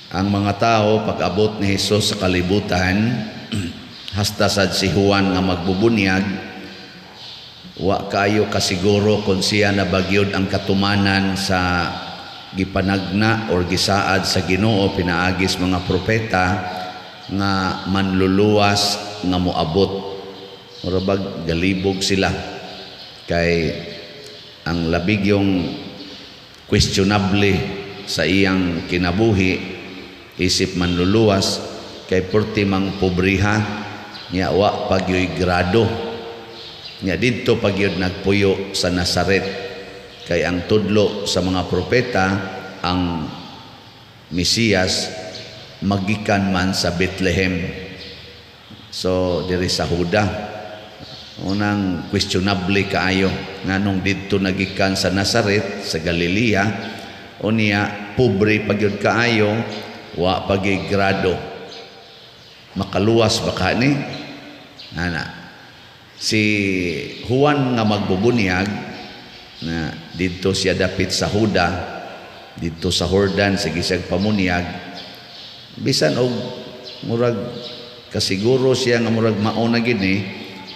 Ang mga tao pag-abot ni Hesus sa kalibutan hasta sad si Juan nga magbubunyag, wa kayo kasiguro kung siya na bagyod ang katumanan sa gipanagna or gisaad sa Ginoo pinaagis mga propeta nga manluluwas nga moabot. Murabag galibog sila kay ang labig yung questionable sa iyang kinabuhi isip manluluwas kay porti mang pobriha nya wa pagyoy grado nya didto pagyud nagpuyo sa Nazaret kay ang tudlo sa mga propeta ang Mesiyas magikan man sa Bethlehem. So diri sa Huda unang questionable kaayo nganong didto nagikan sa Nazaret sa Galilea unya pobre pagyud kaayo wa pagigrado makaluwas baka ni ana si Juan nga magbubunyag na didto siya dapit sa Huda didto sa Jordan sa gisag pamunyag bisan og murag kasiguro siya nga murag mauna gini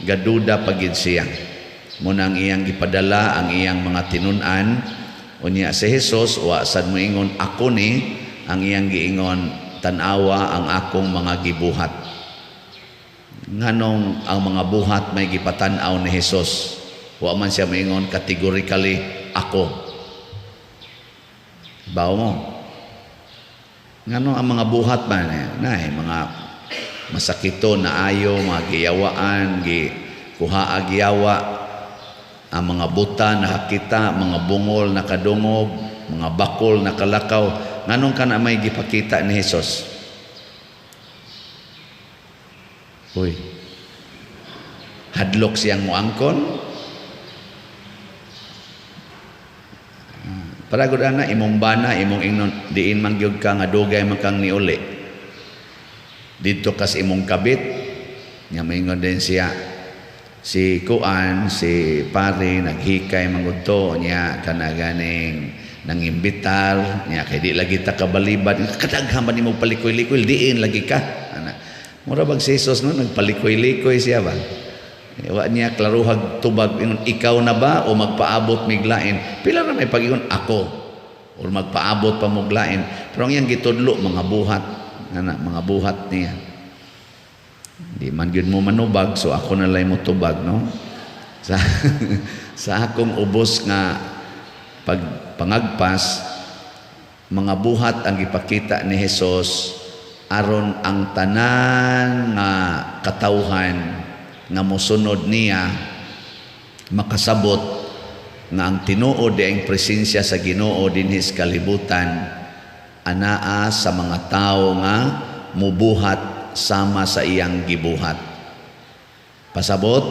gaduda pagid siya muna ang iyang gipadala ang iyang mga tinun-an unya si Hesus wa sad moingon ako ni ang iyang giingon tanawa ang akong mga gibuhat. Nganong ang mga buhat may gipatan-aw ni Hesus. Wa man siya moingon categorically ako. Bao mo. Nganong ang mga buhat man mga masakito na ayo, mga giyawaan, kuha agyawa, ang mga buta nakakita, mga bungol nakadungog, mga bakol nakalakaw. Nganong ka na may gipakita ni Hesus? Uy, hadlok siyang muangkon. Paragod ana imong bana, imong ingnon, diin man gyud ka nga dugay man kang niuli. Dito kas imong kabit, nya maingon din siya. Si Kuan, si pare naghikay mangudto niya kana ganing nang imbitar niya kay di lagi ta kabalibad kadaghan man nimo palikoy-likoy diin lagi ka ana mura bag si Jesus no nagpalikoy-likoy siya ba wa niya klaruhag tubag ingon ikaw na ba o magpaabot miglain pila na may pagingon ako o magpaabot pa muglain pero ang iyang gitudlo mga buhat ana mga buhat niya di man gyud mo manubag so ako na lay mo tubag no sa akong ubos nga pangagpas mga buhat ang ipakita ni Hesus aron ang tanan nga katawhan nga mosunod niya makasabot nga ang tinuod di ang presensya sa Ginoo dinhi sa kalibutan anaa sa mga tawo nga mubuhat sama sa iyang gibuhat. Pasabot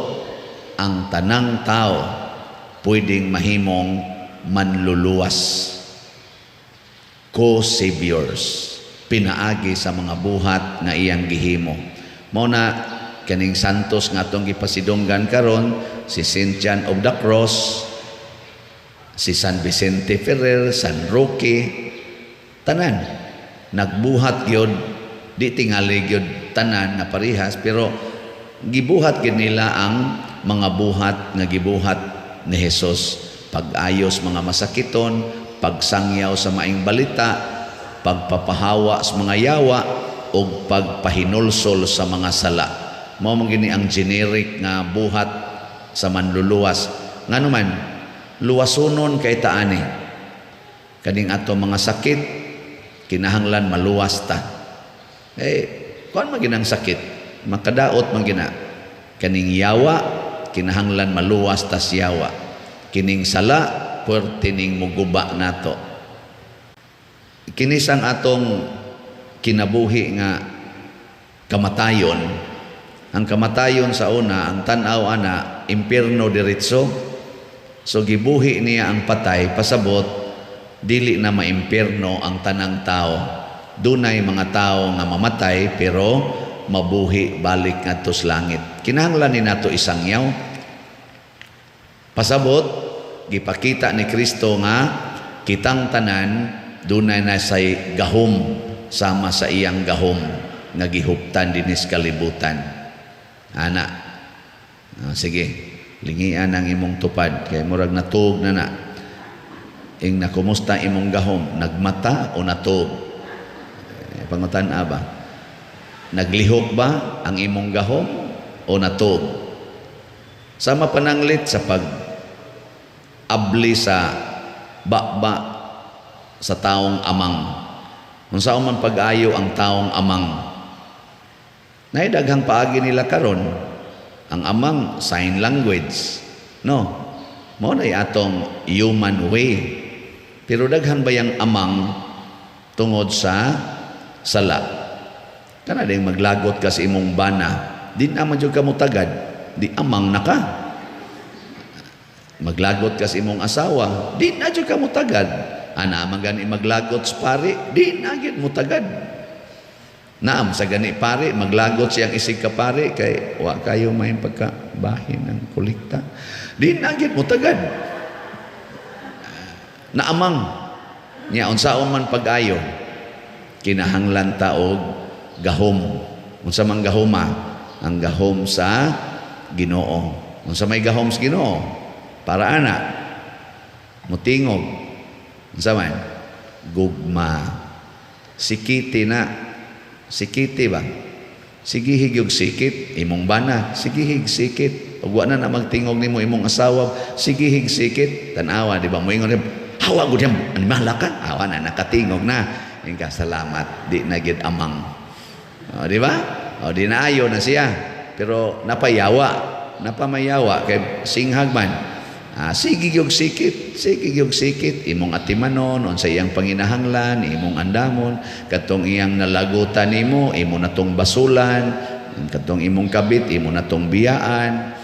ang tanang tao pwedeng mahimong manluluwas, co-saviors, pinaagi sa mga buhat nga iyang gihimo. Mao na kaning santos nga atong gipasidunggan karon si Saint John of the Cross, si San Vicente Ferrer, San Roque, tanan nagbuhat gyud di tingali gyud tanan na parehas pero gibuhat gyud nila ang mga buhat nga gibuhat ni Hesus. Pag-ayos mga masakiton, pagsangyaw sa maing balita, pagpapahawa sa mga yawa, o pagpahinulsol sa mga sala. Mao man gini ang generic nga buhat sa manluluwas. Nganuman, luwasunon kay taani. Kaning ato mga sakit, kinahanglan maluwas ta. Kuan man ginang sakit, makadaot man gina. Kaning yawa, kinahanglan maluwas ta sa yawa. Kining sala puwerte ning muguba nato. Kinisang atong kinabuhi nga kamatayon. Ang kamatayon sa una, ang tanaw ana impierno diretso. So gibuhi niya ang patay pasabot dili na maimpierno ang tanang tao. Dunay mga tao nga mamatay pero mabuhi balik ngadto sa langit. Kinahanglan ni nato isangyaw. Pasabot, gipakita ni Kristo nga kitang tanan dunay na say gahom sama sa iyang gahom nga gihuptan dinis kalibutan. Ana, sige, lingian ang imong tupad kay murag natuog na. Ing na kumusta imong gahom, nagmata o natuog? Pangutan-a ba? Naglihok ba ang imong gahom o natuog? Sama pananglit sa pag-abli sa bakba sa taong amang. Kung saan man pag-ayo ang taong amang. Naidaghang paagi nila karon ang amang sign language. No? Mao na atong human way. Pero daghan ba yung amang tungod sa sala? Kana ding maglagot ka sa imong bana, di naman jud ka mo tagad, di amang na ka. Maglagot ka sa imong asawa, di na jud ka mo tagad. Ana man gani maglagot sa pari, di na gid mo tagad. Naam sa gani pari, maglagot siyang isig ka pari kay wa kayo may pagkabahin ng kolekta. Di na gid mo tagad. Naamang niya unsaon man pag-ayo kinahanglan taog gahom. Unsa man gahoma? Ang gahom sa Ginoo. Unsa may gahom sa Ginoo? Para ana mutingog. Unsa man? Gugma. Sikiti na. Sikiti ba? Sige higyog sikit imong bana, sige hig sikit. Ug wa na magtingog nimo imong asawa, sige hig sikit. Tan-awa di ba moingon hawa gud yan, animala ka, hawa na, nakatingog na. Yung salamat, di na gid amang. O, di ba? O, di naayo na siya. Pero napamayawa, kay singhag man. Sige yung sikit, imong atimanon, on sa iyang panginahanglan, imong andamon, katong iyang nalagutan nimo, imo natong basulan, katong imong kabit, imo natong biyaan,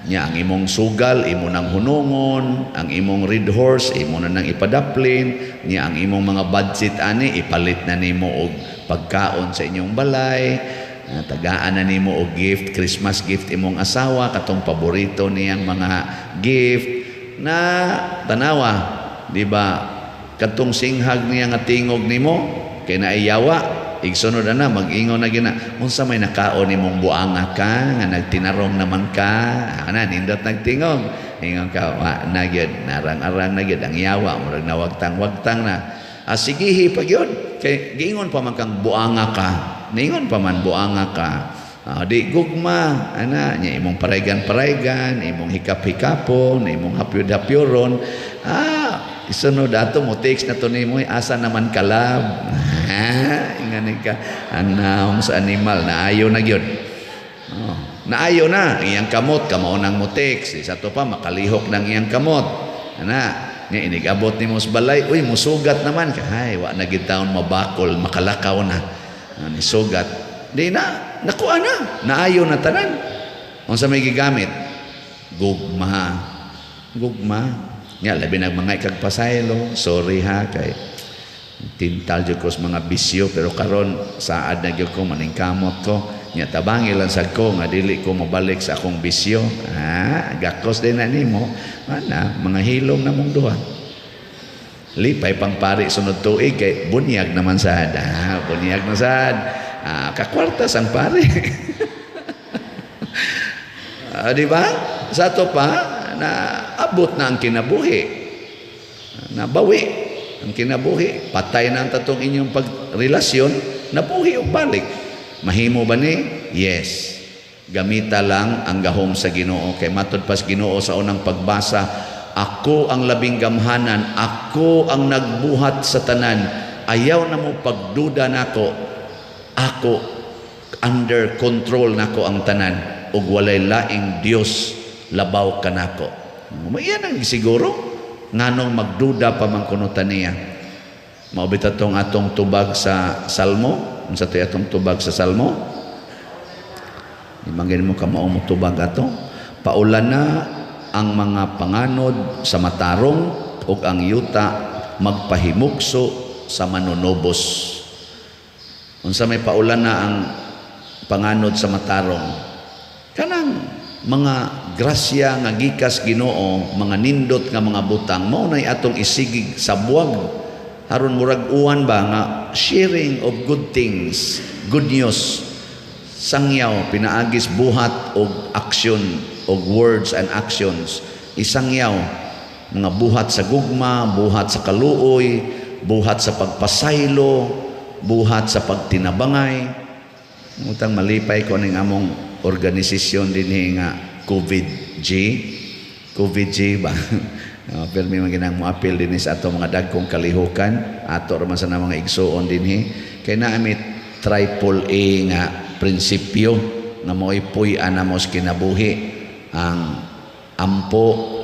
nya ang imong sugal imo nang hunungon, ang imong red horse imo na nang ipadaplin, nya ang imong mga budget ani ipalit na nimo og pagkaon sa inyong balay, tagaan na nimo og gift, Christmas gift imong asawa katong paborito niyang mga gift na tanawa, di ba? Katong singhag niya nga tingog nimo kay naiyawa igsunod na mag-ingon na gina unsa may nakaon nimong buanga ka nga nagtinarong naman ka ana nindot nagtingog ingon ka wa na gyud narang-arang na gyud ang yawa murag nawagtang-wagtang na sigihi pa gyud kay giingon pa man kang buanga ka ningon pa man buanga ka di gugma ana nya imong paraygan-paraygan imong hikap-hikapon imong hapyod-hapyoron isunod ato mo text na to nimo asa naman kalab ingani ka ang naong sa animal naayo na gyud naayo na iyang kamot kamao nang mo text isa to pa makalihok ng iyang kamot ana nya inigabot nimo sa balay uy musugat naman ka hay wa na gid taon mabakol makalakaw na ni sugat di na nakuha na naayo na tanan unsa may gigamit gugma nya labi nag mga ikagpasaylo sorry ha kay tintal jud ko sa mga bisyo pero karon saad na gyud ko maningkamot ko nya tabangi lang sad ko nga dili ko mabalik sa akong bisyo gakos din na nimo ana mga hilom na mong duha lipay pang pari sunod tuig kay bunyag naman sad bunyag na sad kakwartas ang pari di ba sa to pa na abot na ang kinabuhi nabawi ang kinabuhi patay na ang tatong inyong pagrelasyon nabuhi og balik mahimo ba ni? Yes gamita lang ang gahom sa Ginoo kay matud pas Ginoo sa unang pagbasa ako ang labing gamhanan ako ang nagbuhat sa tanan ayaw na mo pagduda nako ako under control nako ang tanan ug walay laing Dios labaw kanako. Mayan ang siguro nganong magduda pa man kuno taniya. Mao bitatong atong tubag sa Salmo, unsa tay atong tubag sa Salmo? Imangin mo ka mao mo tubag ato. Paulan na ang mga panganod sa matarong ug ang yuta magpahimukso sa manunobos. Unsa may paulan na ang panganod sa matarong? Kanang mga grasya nga gikas Ginoo, mga nindot nga mga butang mao nay atong isigig sa buwag aron murag uwan ba nga sharing of good things, good news. Sangyaw pinaagis buhat og action og words and actions. Isangyaw mga buhat sa gugma, buhat sa kaluoy, buhat sa pagpasaylo, buhat sa pagtinabangay. Mutang malipay ko ning among organisasyon dinhi nga COVID-G ba? Pero may mga ginang mo-appeal din sa ato mga dagkong kalihukan, ato raman sa mga igsuon dinhi. Kay naamit triple A nga prinsipyo na mo'y puy-an na mos kinabuhi ang ampo,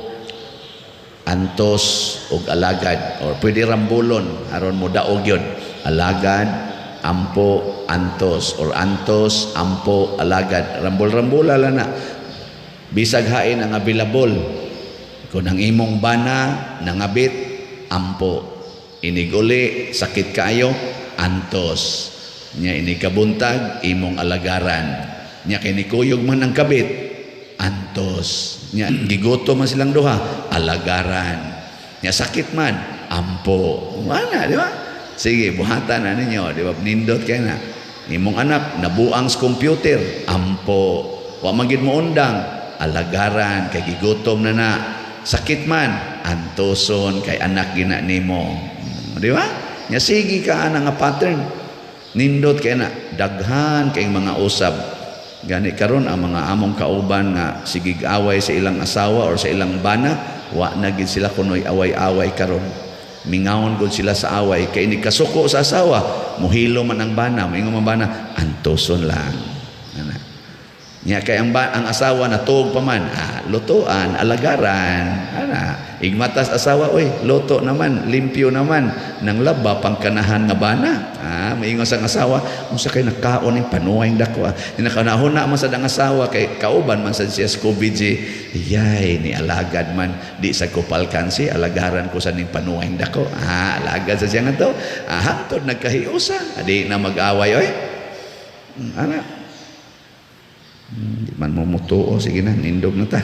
antos ug alagad, or pwede rambulon aron mo daog yun, alagad, ampo, antos, or antos, ampo, alagad, rambol-rambula lang na bisag hain ang available. Kung ang imong bana nangabit, ampo, iniguli sakit kayo, antos, nya inikabuntag imong alagaran, nya kinikuyog man ang kabit, antos, nya giguto man silang duha, alagaran, nya sakit man, ampo. Wala, di ba? Sige, buhatan na ninyo, di ba? Nindot kayo na. Imong anak nabuang sa computer, ampo. Wa magid mo undang, alagaran, kay gigutom na. Sakit man, antoson, kay anak gina nimo. Di ba? Nya sige ka ana nga pattern. Nindot kay na daghan kay mga usab. Gani karon ang mga among kauban nga sigig away sa ilang asawa or sa ilang bana, wa na gid sila kunoy away-away karon. Mingawon gud sila sa away kay ni kasuko sa asawa, muhilo man ang bana, moingon man bana, antoson lang. Ana. Nya kay ang asawa natuog pa man, lutuan, alagaran. Ana, igmatas asawa, oy, luto naman, limpyo naman, nang laba pangkanahan nga bana. Moingon sang asawa, unsa kay nakaon ning panuway dako. Nakanahuna man sa dang asawa kay kauban man sa siya COVID. Yay, ni alagad man di sa kupalkan si alagaran ko sa ning panuway dako. Alagad sa siya nga to. Hangtod nagkahiusa, adi na mag-away oy. Ana. Di man mo mutuo, sige na, nindog na ta.